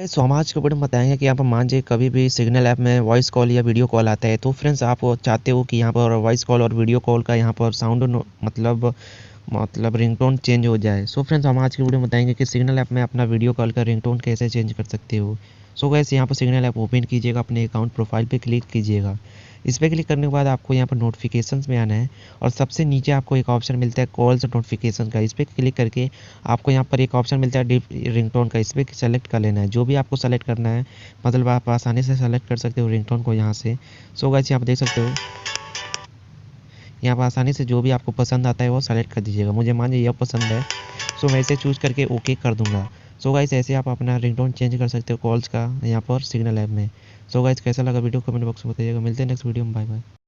सो हम आज के वीडियो में बताएंगे कि यहाँ पर मान लीजिए कभी भी सिग्नल ऐप में वॉइस कॉल या वीडियो कॉल आता है, तो फ्रेंड्स आप चाहते हो कि यहाँ पर वॉइस कॉल और वीडियो कॉल का यहाँ पर साउंड मतलब रिंगटोन चेंज हो जाए। सो फ्रेंड्स हम आज की वीडियो में बताएंगे कि सिग्नल ऐप में अपना वीडियो कॉल का रिंगटोन कैसे चेंज कर सकते हो। सो गाइस यहाँ पर सिग्नल ऐप ओपन कीजिएगा, अपने अकाउंट प्रोफाइल पे क्लिक कीजिएगा। इस पर क्लिक करने के बाद आपको यहाँ पर नोटिफिकेशंस में आना है और सबसे नीचे आपको एक ऑप्शन मिलता है कॉल्स नोटिफिकेशन का। इस पर क्लिक करके आपको यहाँ पर एक ऑप्शन मिलता है डिप रिंगटोन का। इस पर सेलेक्ट कर लेना है, जो भी आपको सेलेक्ट करना है, मतलब आप आसानी से सेलेक्ट कर सकते हो रिंगटोन को यहाँ से। सो गाइस यहाँ पर देख सकते हो, यहाँ पर आसानी से जो भी आपको पसंद आता है वो सेलेक्ट कर दीजिएगा। मुझे मान लीजिए यह पसंद है, सो मैं इसे चूज़ करके ओके कर दूंगा। सो गाइस ऐसे आप अपना रिंगटोन चेंज कर सकते हो कॉल्स का यहाँ पर सिग्नल ऐप में। सो गाइस कैसा लगा वीडियो कमेंट बॉक्स में बताइएगा। मिलते हैं नेक्स्ट वीडियो में, बाय बाय।